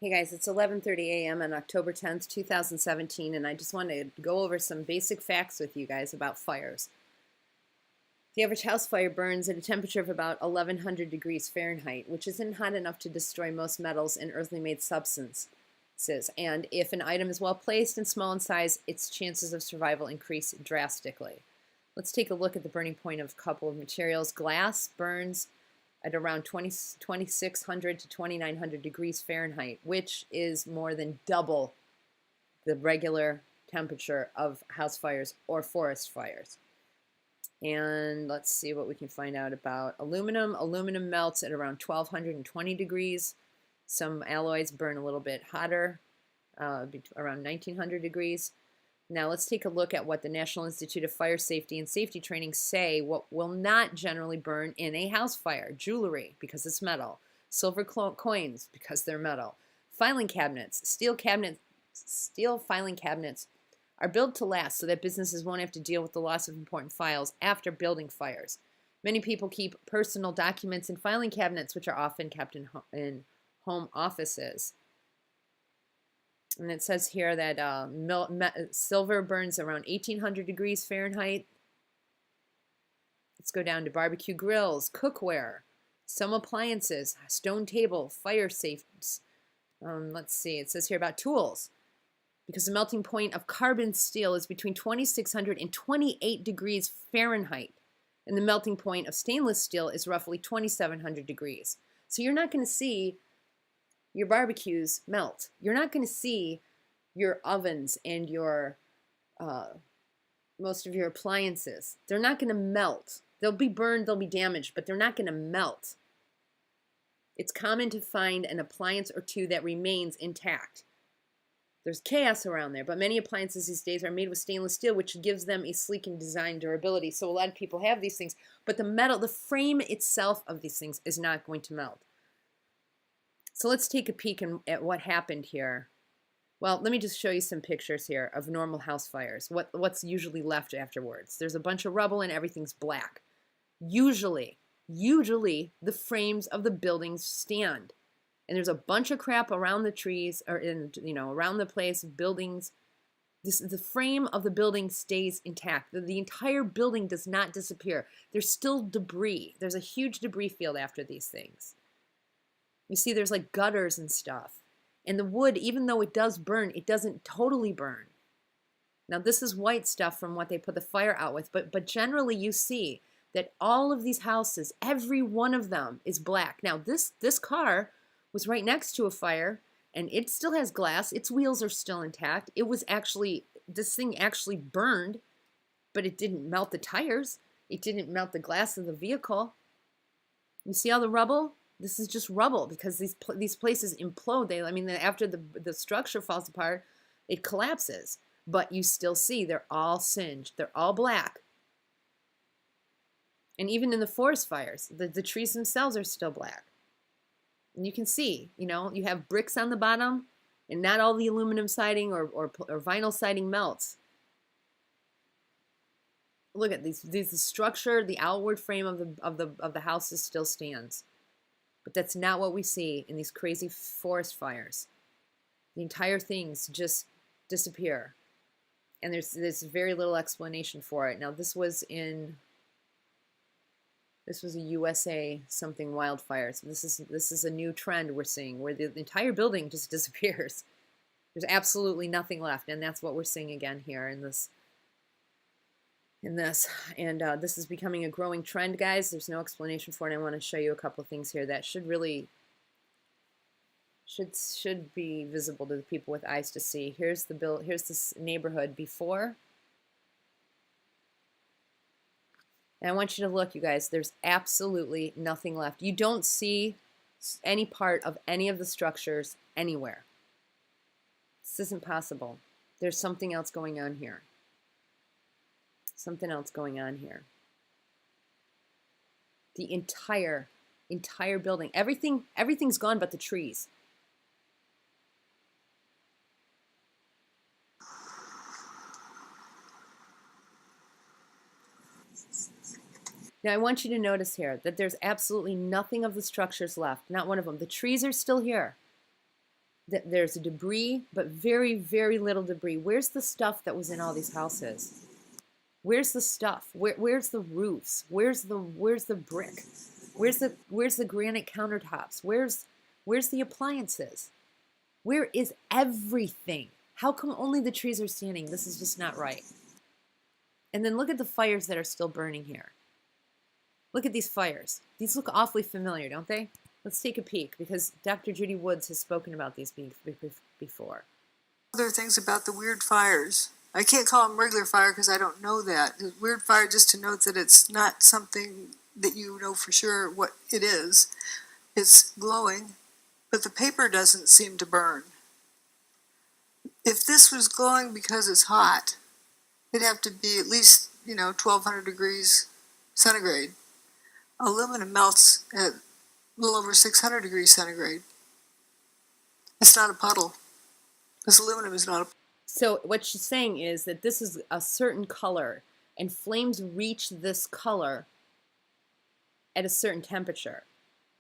Hey guys, it's 11:30 a.m. on October 10th, 2017, and I just want to go over some basic facts with you guys about fires. The average house fire burns at a temperature of about 1100 degrees Fahrenheit, which isn't hot enough to destroy most metals and earthly made substances. And if an item is well placed and small in size, its chances of survival increase drastically. Let's take a look at the burning point of a couple of materials. Glass burns at around 2600 to 2900 degrees Fahrenheit, which is more than double the regular temperature of house fires or forest fires. And let's see what we can find out about aluminum. Aluminum melts at around 1220 degrees. Some alloys burn a little bit hotter, around 1900 degrees. Now let's take a look at what the National Institute of Fire Safety and Safety Training say what will not generally burn in a house fire. Jewelry, because it's metal. Silver coins, because they're metal. Filing cabinets, steel filing cabinets are built to last so that businesses won't have to deal with the loss of important files after building fires. Many people keep personal documents in filing cabinets, which are often kept in home offices. And it says here that silver burns around 1800 degrees Fahrenheit. Let's go down to barbecue grills, cookware, some appliances, stone table, fire safes. Let's see, it says here about tools. Because the melting point of carbon steel is between 2600 and 28 degrees Fahrenheit. And the melting point of stainless steel is roughly 2700 degrees. So you're not going to see your barbecues melt. You're not going to see your ovens and your most of your appliances. They're not going to melt. They'll be burned, they'll be damaged, but they're not going to melt. It's common to find an appliance or two that remains intact. There's chaos around there, but many appliances these days are made with stainless steel, which gives them a sleek and design durability. So a lot of people have these things, but the metal, the frame itself of these things is not going to melt. So let's take a peek at what happened here. Well, let me just show you some pictures here of normal house fires. What's usually left afterwards? There's a bunch of rubble and everything's black. Usually the frames of the buildings stand. And there's a bunch of crap around the trees or around the place, buildings. The frame of the building stays intact. The entire building does not disappear. There's still debris. There's a huge debris field after these things. You see there's like gutters and stuff. And the wood, even though it does burn, it doesn't totally burn. Now this is white stuff from what they put the fire out with, but generally you see that all of these houses, every one of them is black. Now this car was right next to a fire and it still has glass. Its wheels are still intact. This thing actually burned, but it didn't melt the tires. It didn't melt the glass of the vehicle. You see all the rubble? This is just rubble because these places implode. After the structure falls apart, it collapses. But you still see they're all singed. They're all black. And even in the forest fires, the trees themselves are still black. And you can see, you have bricks on the bottom, and not all the aluminum siding or vinyl siding melts. Look at these. The structure, the outward frame of the houses still stands. But that's not what we see in these crazy forest fires. The entire things just disappear. And there's very little explanation for it. Now this was a USA something wildfire. So this is a new trend we're seeing where the entire building just disappears. There's absolutely nothing left, and that's what we're seeing again here in this. And this is becoming a growing trend, guys. There's no explanation for it. I want to show you a couple of things here that should be visible to the people with eyes to see. Here's this neighborhood before. And I want you to look, you guys. There's absolutely nothing left. You don't see any part of any of the structures anywhere. This isn't possible. There's something else going on here. Something else going on here. The entire building, everything's gone but the trees. Now I want you to notice here that there's absolutely nothing of the structures left, not one of them. The trees are still here. There's debris, but very, very little debris. Where's the stuff that was in all these houses? Where's the stuff? Where's the roofs? Where's the brick? Where's the granite countertops? Where's the appliances? Where is everything? How come only the trees are standing? This is just not right. And then look at the fires that are still burning here. Look at these fires. These look awfully familiar, don't they? Let's take a peek, because Dr. Judy Woods has spoken about these before. Other things about the weird fires. I can't call them regular fire because I don't know that. The weird fire, just to note that it's not something that you know for sure what it is. It's glowing, but the paper doesn't seem to burn. If this was glowing because it's hot, it'd have to be at least, 1200 degrees centigrade. Aluminum melts at a little over 600 degrees centigrade. It's not a puddle. This aluminum is not a puddle. So what she's saying is that this is a certain color, and flames reach this color at a certain temperature.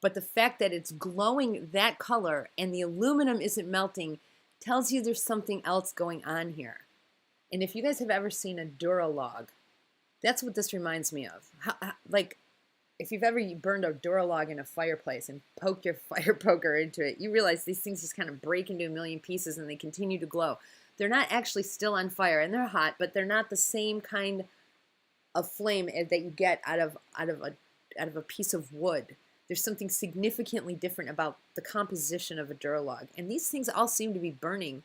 But the fact that it's glowing that color and the aluminum isn't melting tells you there's something else going on here. And if you guys have ever seen a Duralog, that's what this reminds me of. Like, if you've ever burned a Duralog in a fireplace and poked your fire poker into it, you realize these things just kind of break into a million pieces and they continue to glow. They're not actually still on fire, and they're hot, but they're not the same kind of flame that you get out of a piece of wood. There's something significantly different about the composition of a Duralog. And these things all seem to be burning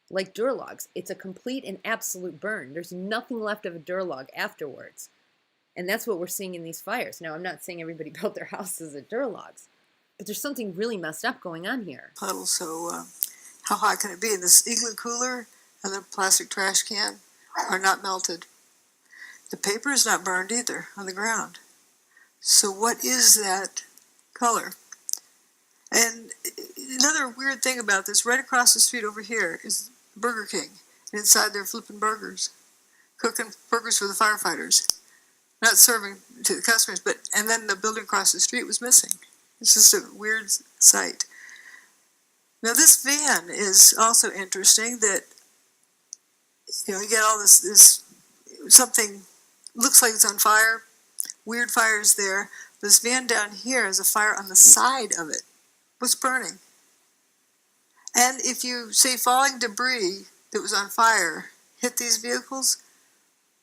like Duralogs. It's a complete and absolute burn. There's nothing left of a Duralog afterwards. And that's what we're seeing in these fires. Now, I'm not saying everybody built their houses at Duralogs, but there's something really messed up going on here. Puddle, so how hot can it be? This igloo cooler and the plastic trash can are not melted. The paper is not burned either on the ground. So what is that color? And another weird thing about this, right across the street over here is Burger King. And inside they're flipping burgers, cooking burgers for the firefighters. Not serving to the customers, and then the building across the street was missing. It's just a weird sight. Now this van is also interesting that, you get all this something looks like it's on fire, weird fires there. This van down here has a fire on the side of it. What's burning? And if you say falling debris that was on fire hit these vehicles,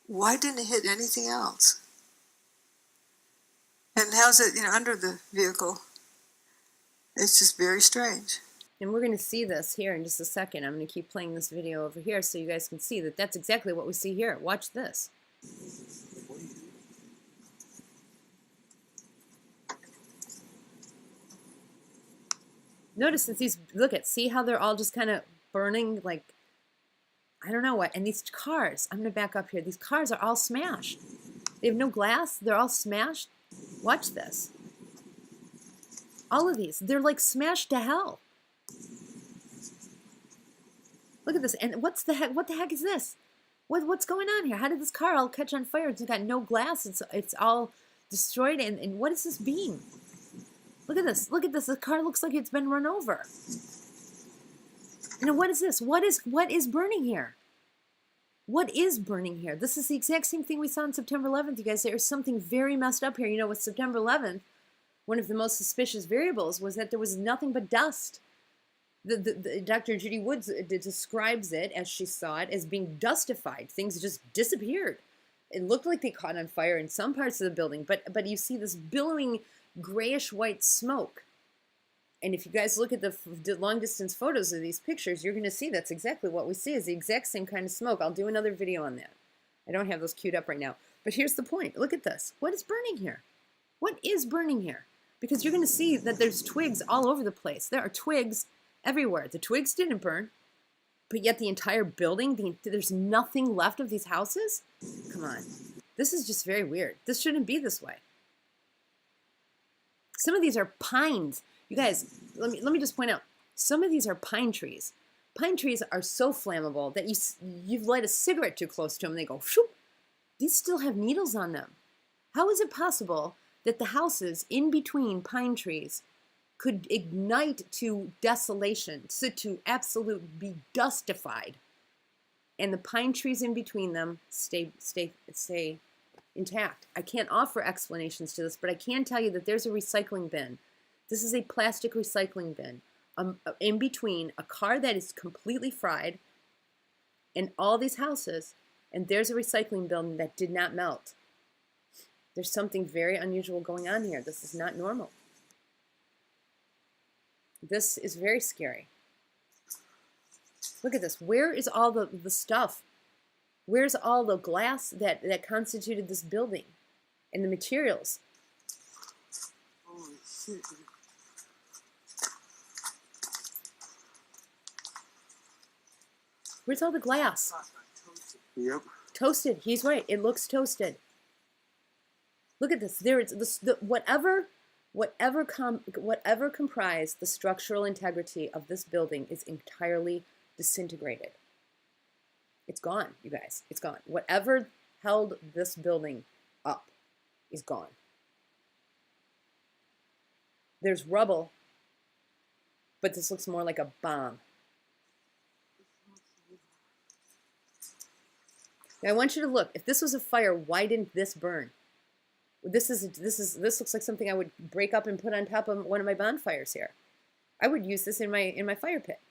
why didn't it hit anything else? And how's it, under the vehicle? It's just very strange. And we're going to see this here in just a second. I'm going to keep playing this video over here so you guys can see that that's exactly what we see here. Watch this. Notice that see how they're all just kind of burning, like, I don't know what. And these cars, I'm going to back up here. These cars are all smashed. They have no glass. They're all smashed. Watch this. All of these, they're like smashed to hell. Look at this. And what the heck is this? What's going on here? How did this car all catch on fire? It's got no glass. It's all destroyed. And what is this beam? Look at this. Look at this. The car looks like it's been run over. And what is this? What is burning here? What is burning here? This is the exact same thing we saw on September 11th, you guys. There's something very messed up here. With September 11th, one of the most suspicious variables was that there was nothing but dust. Dr. Judy Woods describes it, as she saw it, as being dustified. Things just disappeared. It looked like they caught on fire in some parts of the building, but you see this billowing grayish-white smoke. And if you guys look at the long-distance photos of these pictures, you're going to see that's exactly what we see is the exact same kind of smoke. I'll do another video on that. I don't have those queued up right now. But here's the point. Look at this. What is burning here? What is burning here? Because you're going to see that there's twigs all over the place. There are twigs everywhere. The twigs didn't burn, but yet the entire building, there's nothing left of these houses? Come on. This is just very weird. This shouldn't be this way. Some of these are pines. You guys, let me just point out, some of these are pine trees. Pine trees are so flammable that you've light a cigarette too close to them and they go, shoop. These still have needles on them. How is it possible that the houses in between pine trees could ignite to desolation, to absolute be dustified, and the pine trees in between them stay intact. I can't offer explanations to this, but I can tell you that there's a recycling bin. This is a plastic recycling bin. In between a car that is completely fried and all these houses, and there's a recycling bin that did not melt. There's something very unusual going on here. This is not normal. This is very scary. Look at this. Where is all the stuff? Where's all the glass that constituted this building and the materials? Holy shit. Where's all the glass? Yep. Toasted. He's right. It looks toasted. Look at this. There is this, whatever comprised the structural integrity of this building is entirely disintegrated. It's gone, you guys. It's gone. Whatever held this building up is gone. There's rubble, but this looks more like a bomb. Now I want you to look. If this was a fire, why didn't this burn? This looks like something I would break up and put on top of one of my bonfires here. I would use this in my fire pit.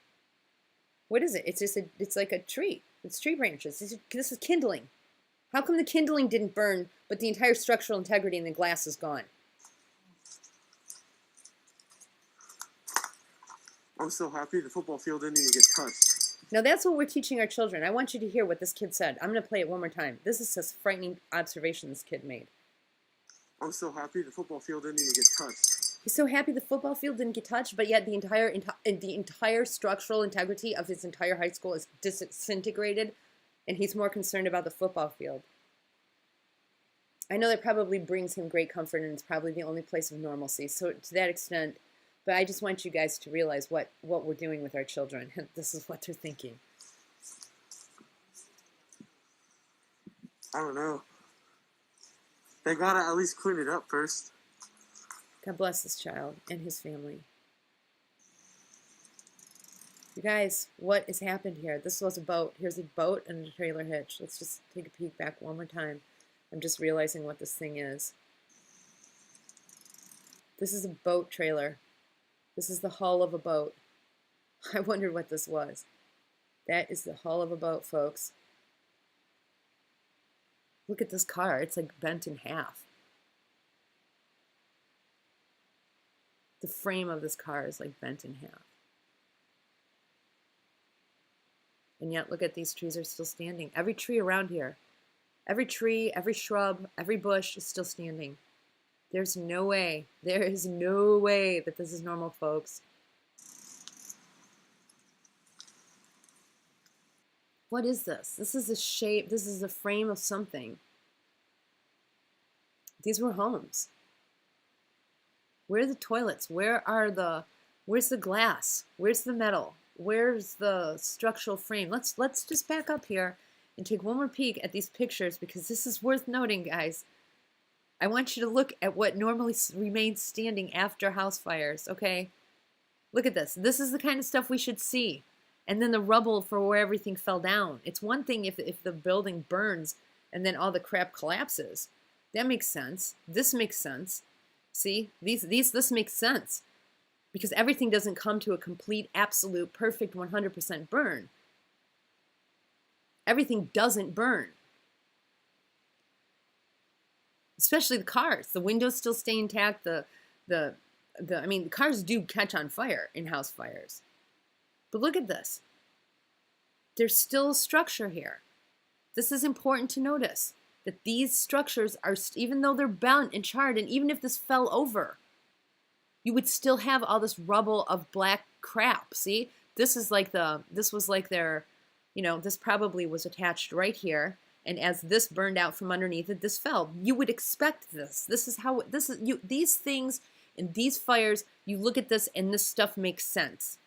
What is it? It's like a tree. It's tree branches. This is kindling. How come the kindling didn't burn, but the entire structural integrity in the glass is gone? I'm so happy the football field didn't even get touched. Now that's what we're teaching our children. I want you to hear what this kid said. I'm going to play it one more time. This is a frightening observation this kid made. I'm so happy the football field didn't even get touched. He's so happy the football field didn't get touched, but yet the entire structural integrity of his entire high school is disintegrated, and he's more concerned about the football field. I know that probably brings him great comfort, and it's probably the only place of normalcy. So to that extent, but I just want you guys to realize what we're doing with our children. This is what they're thinking. I don't know. They gotta at least clean it up first. God bless this child and his family. You guys, what has happened here? This was a boat. Here's a boat and a trailer hitch. Let's just take a peek back one more time. I'm just realizing what this thing is. This is a boat trailer. This is the hull of a boat. I wondered what this was. That is the hull of a boat, folks. Look at this car. It's like bent in half. The frame of this car is like bent in half. And yet, look at these trees are still standing. Every tree around here, every tree, every shrub, every bush is still standing. There's no way, there is no way that this is normal, folks. What is this? This is a shape, this is the frame of something. These were homes. Where are the toilets? Where's the glass? Where's the metal? Where's the structural frame? Let's just back up here and take one more peek at these pictures, because this is worth noting, guys. I want you to look at what normally remains standing after house fires, okay? Look at this. This is the kind of stuff we should see. And then the rubble for where everything fell down. It's one thing if the building burns and then all the crap collapses. That makes sense. This makes sense. See, this makes sense. Because everything doesn't come to a complete, absolute, perfect 100% burn. Everything doesn't burn. Especially the cars. The windows still stay intact. I mean, the cars do catch on fire in house fires. But look at this. There's still structure here. This is important to notice, that these structures are, even though they're bent and charred, and even if this fell over, you would still have all this rubble of black crap. See, this was like their, this probably was attached right here. And as this burned out from underneath it, this fell. You would expect this. These things and these fires, you look at this and this stuff makes sense.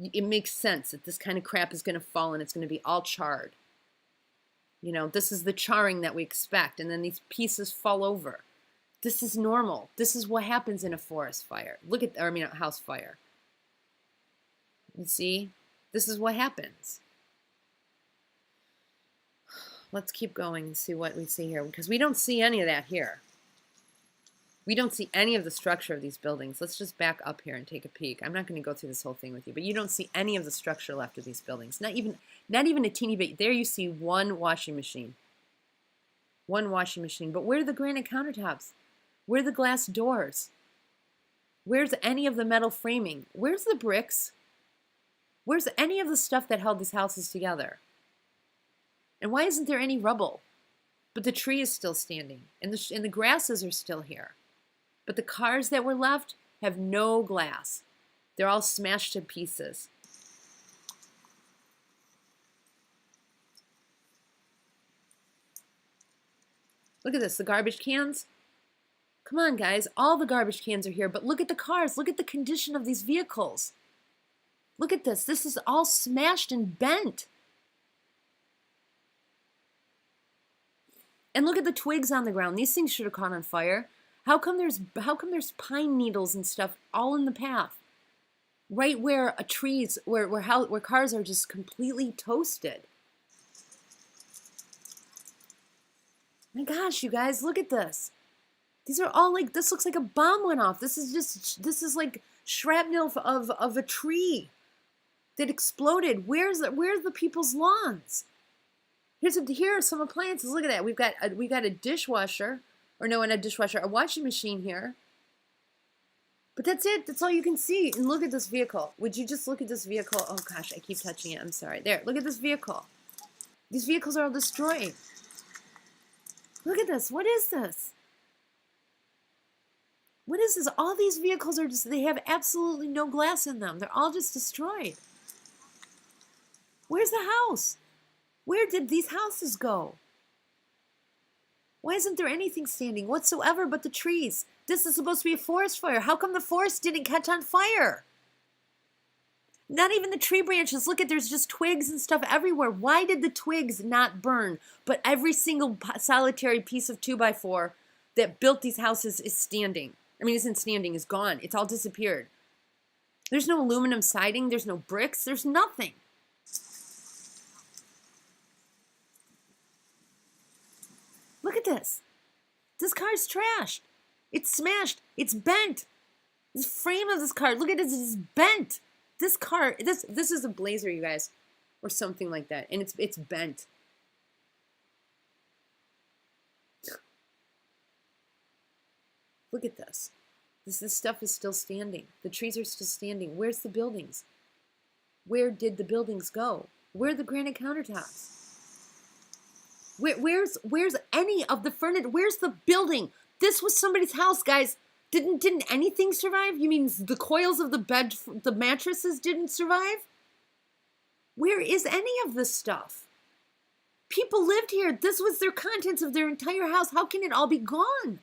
It makes sense that this kind of crap is going to fall and it's going to be all charred. This is the charring that we expect. And then these pieces fall over. This is normal. This is what happens in a forest fire. Look at, or I mean, a house fire. You see? This is what happens. Let's keep going and see what we see here, because we don't see any of that here. We don't see any of the structure of these buildings. Let's just back up here and take a peek. I'm not going to go through this whole thing with you, but you don't see any of the structure left of these buildings. Not even a teeny bit. There you see one washing machine. One washing machine. But where are the granite countertops? Where are the glass doors? Where's any of the metal framing? Where's the bricks? Where's any of the stuff that held these houses together? And why isn't there any rubble? But the tree is still standing, and the grasses are still here. But the cars that were left have no glass. They're all smashed to pieces. Look at this, the garbage cans. Come on, guys, all the garbage cans are here, but look at the cars. Look at the condition of these vehicles. Look at this. This is all smashed and bent. And look at the twigs on the ground. These things should have caught on fire. How come there's pine needles and stuff all in the path? Right where where cars are just completely toasted. My gosh, you guys, look at this. These are all like, this looks like a bomb went off. This is like shrapnel of a tree that exploded. Where's the people's lawns? Here are some appliances. Look at that. We've got a dishwasher, or no, not a dishwasher, a washing machine here. But that's it. That's all you can see. And look at this vehicle. Would you just look at this vehicle? Oh gosh, I keep touching it. I'm sorry. There, look at this vehicle. These vehicles are all destroyed. Look at this. What is this? What is this? All these vehicles are just, they have absolutely no glass in them. They're all just destroyed. Where's the house? Where did these houses go? Why isn't there anything standing whatsoever but the trees? This is supposed to be a forest fire. How come the forest didn't catch on fire? Not even the tree branches. Look at, there's just twigs and stuff everywhere. Why did the twigs not burn? But every single solitary piece of 2x4 that built these houses is standing. I mean, isn't standing, is gone. It's all disappeared. There's no aluminum siding. There's no bricks. There's nothing. Look at this. This car is trashed. It's smashed. It's bent. The frame of this car, look at this, it's bent. This car, this is a Blazer, you guys, or something like that, and it's bent. Look at this. This stuff is still standing. The trees are still standing. Where's the buildings? Where did the buildings go? Where are the granite countertops? Where's any of the furniture? Where's the building? This was somebody's house, guys. Didn't anything survive? You mean the coils of the bed, the mattresses didn't survive? Where is any of this stuff? People lived here. This was their contents of their entire house. How can it all be gone?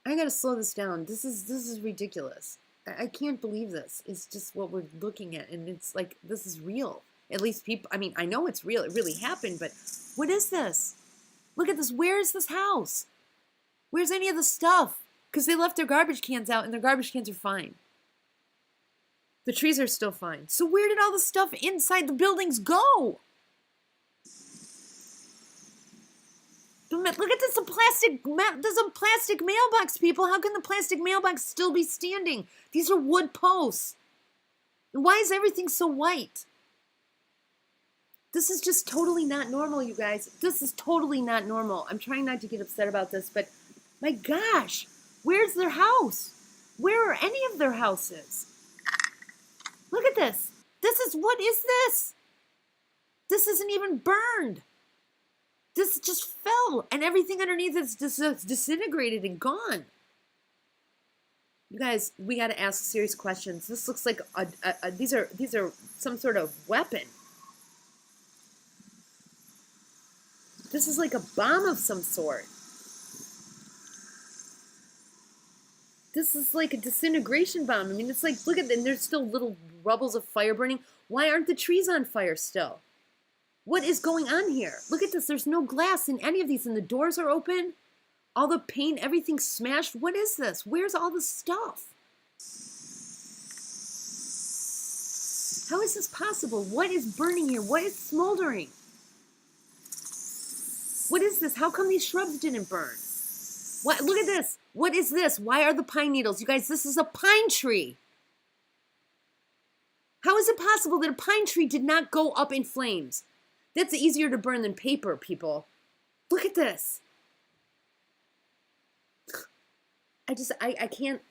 I gotta slow this down. This is ridiculous. I can't believe this. It's just what we're looking at, and it's like, this is real. At least people, I mean, I know it's real. It really happened, but what is this? Look at this. Where is this house? Where's any of the stuff? Because they left their garbage cans out, and their garbage cans are fine. The trees are still fine. So where did all the stuff inside the buildings go? Look at this, there's a plastic mailbox, people. How can the plastic mailbox still be standing? These are wood posts. Why is everything so white? This is just totally not normal, you guys. This is totally not normal. I'm trying not to get upset about this, but my gosh, where's their house? Where are any of their houses? Look at this. What is this? This isn't even burned. This just fell, and everything underneath is disintegrated and gone. You guys, we got to ask serious questions. This looks like these are some sort of weapon. This is like a bomb of some sort. This is like a disintegration bomb. I mean, it's like, look at them. There's still little rubbles of fire burning. Why aren't the trees on fire still? What is going on here? Look at this. There's no glass in any of these, and the doors are open. All the paint, everything's smashed. What is this? Where's all the stuff? How is this possible? What is burning here? What is smoldering? What is this? How come these shrubs didn't burn? What? Look at this. What is this? Why are the pine needles? You guys, this is a pine tree. How is it possible that a pine tree did not go up in flames? That's easier to burn than paper, people. Look at this. I can't,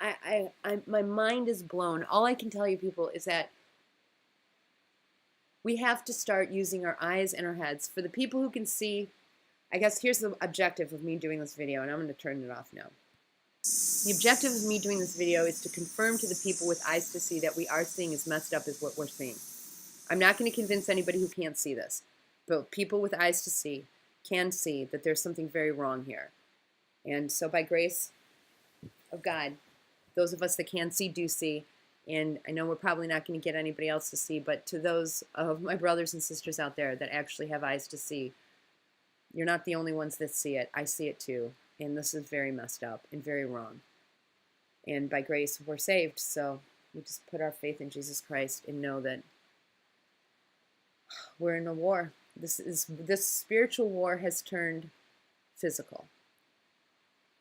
my mind is blown. All I can tell you, people, is that we have to start using our eyes and our heads. For the people who can see, I guess here's the objective of me doing this video, and I'm going to turn it off now. The objective of me doing this video is to confirm to the people with eyes to see that we are seeing as messed up as what we're seeing. I'm not going to convince anybody who can't see this, but people with eyes to see can see that there's something very wrong here. And so by grace of God, those of us that can see do see. And I know we're probably not going to get anybody else to see, but to those of my brothers and sisters out there that actually have eyes to see, you're not the only ones that see it. I see it too. And this is very messed up and very wrong. And by grace, we're saved. So we just put our faith in Jesus Christ and know that we're in a war. This spiritual war has turned physical.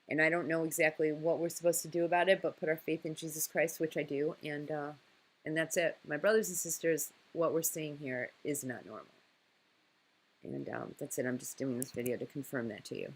And I don't know exactly what we're supposed to do about it, but put our faith in Jesus Christ, which I do. And that's it. My brothers and sisters, what we're seeing here is not normal. And that's it. I'm just doing this video to confirm that to you.